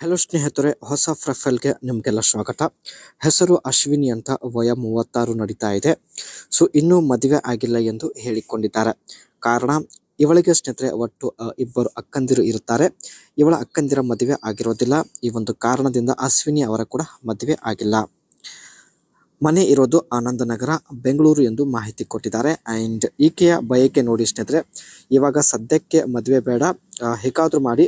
Hello ಸ್ನೇಹಿತರೆ, ಹೊಸ ಪ್ರೊಫೈಲ್ಗೆ ನಿಮಗೆಲ್ಲ ಸ್ವಾಗತ. ಹೆಸರು ಅಶ್ವಿನಿ ಅಂತ, ವಯ 36 ನಡೀತಾ ಇದೆ. ಸೊ ಇನ್ನೂ ಮದುವೆ ಆಗಿಲ್ಲ ಎಂದು ಹೇಳಿಕೊಂಡಿದ್ದಾರೆ. ಕಾರಣ, ಇವಳಿಗೆ ಸ್ನೇಹಿತರೆ ಒಟ್ಟು ಇಬ್ಬರು ಅಕ್ಕಂದಿರು ಇರುತ್ತಾರೆ. ಇವಳ ಅಕ್ಕಂದಿರ ಮದುವೆ ಆಗಿರೋದಿಲ್ಲ. ಈ ಒಂದು ಕಾರಣದಿಂದ ಅಶ್ವಿನಿ ಅವರ ಕೂಡ ಮದುವೆ ಆಗಿಲ್ಲ. ಮನೆ ಇರೋದು ಆನಂದನಗರ, ಬೆಂಗಳೂರು ಎಂದು ಮಾಹಿತಿ ಕೊಟ್ಟಿದ್ದಾರೆ. ಆ್ಯಂಡ್ ಈಕೆಯ ಬಯಕೆ ನೋಡಿ ಸ್ನೇಹಿತರೆ, ಇವಾಗ ಸದ್ಯಕ್ಕೆ ಮದುವೆ ಬೇಡ, ಹೇಗಾದರೂ ಮಾಡಿ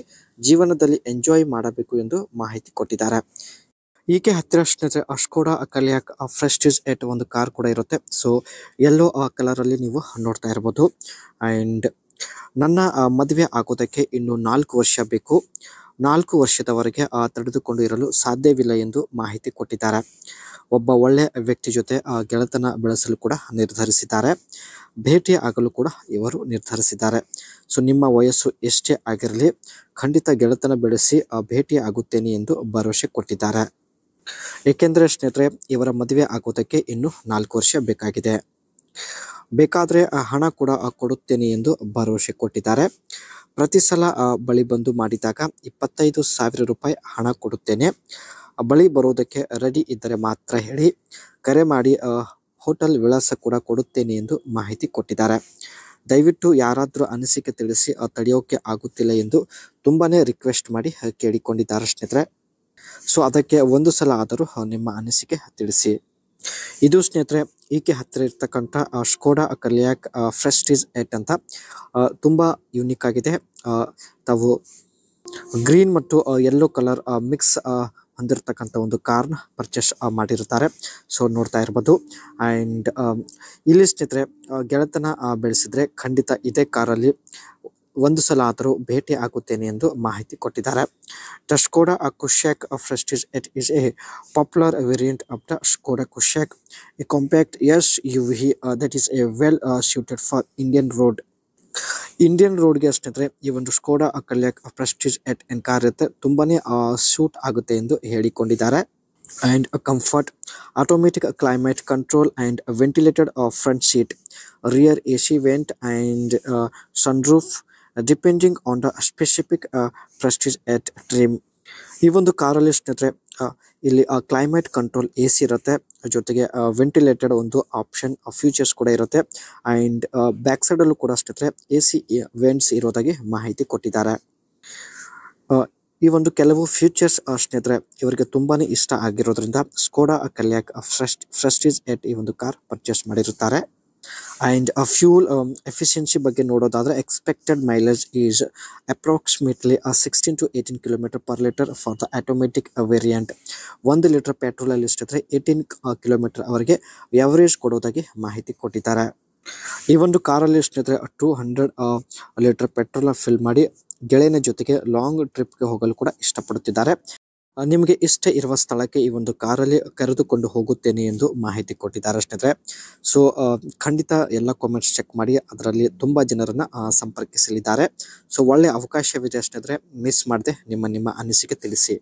ಜೀವನದಲ್ಲಿ ಎಂಜಾಯ್ ಮಾಡಬೇಕು ಎಂದು ಮಾಹಿತಿ ಕೊಟ್ಟಿದ್ದಾರೆ. ಈಕೆ ಹತ್ತಿರ ಸ್ನೇಹಿತರೆ ಸ್ಕೋಡಾ ಕಲಿಯಾಕ್ ಪ್ರೆಸ್ಟೀಜ್ 8 ಒಂದು ಕಾರ್ ಕೂಡ ಇರುತ್ತೆ. ಸೊ ಯೆಲ್ಲೋ ಕಲರಲ್ಲಿ ನೀವು ನೋಡ್ತಾ ಇರ್ಬೋದು. ಆ್ಯಂಡ್ ನನ್ನ ಮದುವೆ ಆಗೋದಕ್ಕೆ ಇನ್ನು 4 ವರ್ಷ ಬೇಕು. 4 ವರ್ಷದವರೆಗೆ ತಡೆದುಕೊಂಡು ಇರಲು ಸಾಧ್ಯವಿಲ್ಲ ಎಂದು ಮಾಹಿತಿ ಕೊಟ್ಟಿದ್ದಾರೆ. ಒಬ್ಬ ಒಳ್ಳೆಯ ವ್ಯಕ್ತಿ ಜೊತೆ ಗೆಳೆತನ ಬೆಳೆಸಲು ಕೂಡ ನಿರ್ಧರಿಸಿದ್ದಾರೆ. ಭೇಟಿ ಆಗಲು ಕೂಡ ಇವರು ನಿರ್ಧರಿಸಿದ್ದಾರೆ. ಸೊ ನಿಮ್ಮ ವಯಸ್ಸು ಎಷ್ಟೇ ಆಗಿರಲಿ, ಖಂಡಿತ ಗೆಳೆತನ ಬೆಳೆಸಿ ಭೇಟಿ ಆಗುತ್ತೇನೆ ಎಂದು ಭರವಸೆ ಕೊಟ್ಟಿದ್ದಾರೆ. ಏಕೆಂದರೆ ಸ್ನೇಹಿತರೆ, ಇವರ ಮದುವೆ ಆಗೋದಕ್ಕೆ ಇನ್ನು 4 ವರ್ಷ ಬೇಕಾಗಿದೆ. ಬೇಕಾದರೆ ಹಣ ಕೂಡ ಕೊಡುತ್ತೇನೆ ಎಂದು ಭರವಸೆ ಕೊಟ್ಟಿದ್ದಾರೆ. ಪ್ರತಿ ಸಲ ಬಳಿ ಬಂದು ಮಾಡಿದಾಗ 25,000 ರೂಪಾಯಿ ಹಣ ಕೊಡುತ್ತೇನೆ. ಬಳಿ ಬರೋದಕ್ಕೆ ರೆಡಿ ಇದ್ದರೆ ಮಾತ್ರ ಹೇಳಿ, ಕರೆ ಮಾಡಿ ಹೋಟೆಲ್ ವಿಳಾಸ ಕೂಡ ಕೊಡುತ್ತೇನೆ ಎಂದು ಮಾಹಿತಿ ಕೊಟ್ಟಿದ್ದಾರೆ. ದಯವಿಟ್ಟು ಯಾರಾದರೂ ಅನಿಸಿಕೆ ತಿಳಿಸಿ, ತಡೆಯೋಕೆ ಆಗುತ್ತಿಲ್ಲ ಎಂದು ತುಂಬಾನೇ ರಿಕ್ವೆಸ್ಟ್ ಮಾಡಿ ಕೇಳಿಕೊಂಡಿದ್ದಾರೆ ಸ್ನೇಹಿತರೆ. ಸೊ ಅದಕ್ಕೆ ಒಂದು ಸಲ ಆದರೂ ನಿಮ್ಮ ಅನಿಸಿಕೆ ತಿಳಿಸಿ. ಇದು ಸ್ನೇಹಿತರೆ ಈಕೆ ಹತ್ತಿರ ಇರ್ತಕ್ಕಂಥ ಸ್ಕೋಡಾ ಕಲಿಯಾಕ್ ಪ್ರೆಸ್ಟೀಜ್ 8 ಅಂತ, ತುಂಬ ಯೂನಿಕ್ ಆಗಿದೆ. ತಾವು ಗ್ರೀನ್ ಮತ್ತು ಯೆಲ್ಲೋ ಕಲರ್ ಮಿಕ್ಸ್ ಹೊಂದಿರತಕ್ಕಂಥ ಒಂದು ಕಾರ್ನ ಪರ್ಚೇಸ್ ಮಾಡಿರ್ತಾರೆ. ಸೊ ನೋಡ್ತಾ ಇರ್ಬೋದು. ಆ್ಯಂಡ್ ಇಲ್ಲಿ ಸ್ನೇಹಿತರೆ ಗೆಳೆತನ ಬೆಳೆಸಿದ್ರೆ ಖಂಡಿತ ಇದೇ ಕಾರಲ್ಲಿ ಒಂದು ಸಲ ಆದರೂ ಭೇಟಿ ಆಗುತ್ತೇನೆ ಎಂದು ಮಾಹಿತಿ ಕೊಟ್ಟಿದ್ದಾರೆ. The Skoda Kushaq Prestige 8 is a popular variant of the Skoda Kushaq, a compact SUV that is a well suited for Indian ರೋಡ್ಗೆ ಸ್ನೇಹಿತರೆ ಈ ಒಂದು ಸ್ಕೋಡಾ ಕಲಿಯಾಕ್ ಪ್ರೆಸ್ಟೀಜ್ 8 ಕಾರ್ ಇರುತ್ತೆ, ತುಂಬಾನೇ ಸೂಟ್ ಆಗುತ್ತೆ ಎಂದು ಹೇಳಿಕೊಂಡಿದ್ದಾರೆ. And a comfort, automatic climate control and a ventilated front seat, rear AC vent and sunroof depending on the specific Prestige 8 trim. ಈ ಒಂದು ಕಾರಲ್ಲಿ ಸ್ನೇಹಿತರೆ ಇಲ್ಲಿ ಕ್ಲೈಮೇಟ್ ಕಂಟ್ರೋಲ್ AC ಇರುತ್ತೆ, ಜೊತೆಗೆ ವೆಂಟಿಲೇಟೆಡ್ ಒಂದು ಆಪ್ಷನ್ ಫ್ಯೂಚರ್ಸ್ ಕೂಡ ಇರುತ್ತೆ. ಆ್ಯಂಡ್ ಬ್ಯಾಕ್ ಸೈಡಲ್ಲೂ ಕೂಡ ಸ್ನೇಹಿತರೆ AC ವೆಂಟ್ಸ್ ಇರೋದಾಗಿ ಮಾಹಿತಿ ಕೊಟ್ಟಿದ್ದಾರೆ. ಈ ಒಂದು ಕೆಲವು ಫ್ಯೂಚರ್ಸ್ ಸ್ನೇಹಿತರೆ ಇವರಿಗೆ ತುಂಬಾನೇ ಇಷ್ಟ ಆಗಿರೋದ್ರಿಂದ ಸ್ಕೋಡಾ ಕಲಿಯಾಕ್ ಪ್ರೆಸ್ಟೀಜ್ 8 ಈ ಒಂದು ಕಾರ್ ಪರ್ಚೇಸ್ ಮಾಡಿರುತ್ತಾರೆ. ಆ್ಯಂಡ್ ಫ್ಯೂಲ್ ಎಫಿಷಿಯನ್ಸಿ ಬಗ್ಗೆ ನೋಡೋದಾದ್ರೆ, expected mileage is approximately 16 to 18 km/L for the automatic variant. 1 litre petrol ಅಲ್ಲಿ ಸ್ನೇಹಿತರೆ 18 km ಅವರಿಗೆ ಎವರೇಜ್ ಕೊಡೋದಾಗಿ ಮಾಹಿತಿ ಕೊಟ್ಟಿದ್ದಾರೆ. ಈ ಒಂದು ಕಾರಲ್ಲಿ ಸ್ನೇಹಿತರೆ 200 ಲೀಟರ್ ಪೆಟ್ರೋಲ್ ಫಿಲ್ ಮಾಡಿ ಗೆಳೆಯನ ಜೊತೆಗೆ ಲಾಂಗ್ ಟ್ರಿಪ್ಗೆ ಹೋಗಲು ಕೂಡ ಇಷ್ಟಪಡುತ್ತಿದ್ದಾರೆ. ನಿಮಗೆ ಇಷ್ಟ ಇರುವ ಸ್ಥಳಕ್ಕೆ ಈ ಒಂದು ಕಾರಲ್ಲಿ ಕರೆದುಕೊಂಡು ಹೋಗುತ್ತೇನೆ ಎಂದು ಮಾಹಿತಿ ಕೊಟ್ಟಿದ್ದಾರೆ ಸ್ನೇಹಿತರೆ. ಸೊ ಖಂಡಿತ ಎಲ್ಲ ಕಾಮೆಂಟ್ಸ್ ಚೆಕ್ ಮಾಡಿ, ಅದರಲ್ಲಿ ತುಂಬ ಜನರನ್ನು ಸಂಪರ್ಕಿಸಲಿದ್ದಾರೆ. ಸೊ ಒಳ್ಳೆಯ ಅವಕಾಶವಿದೆ ಸ್ನೇಹಿತರೆ, ಮಿಸ್ ಮಾಡದೆ ನಿಮ್ಮ ಅನಿಸಿಕೆ ತಿಳಿಸಿ.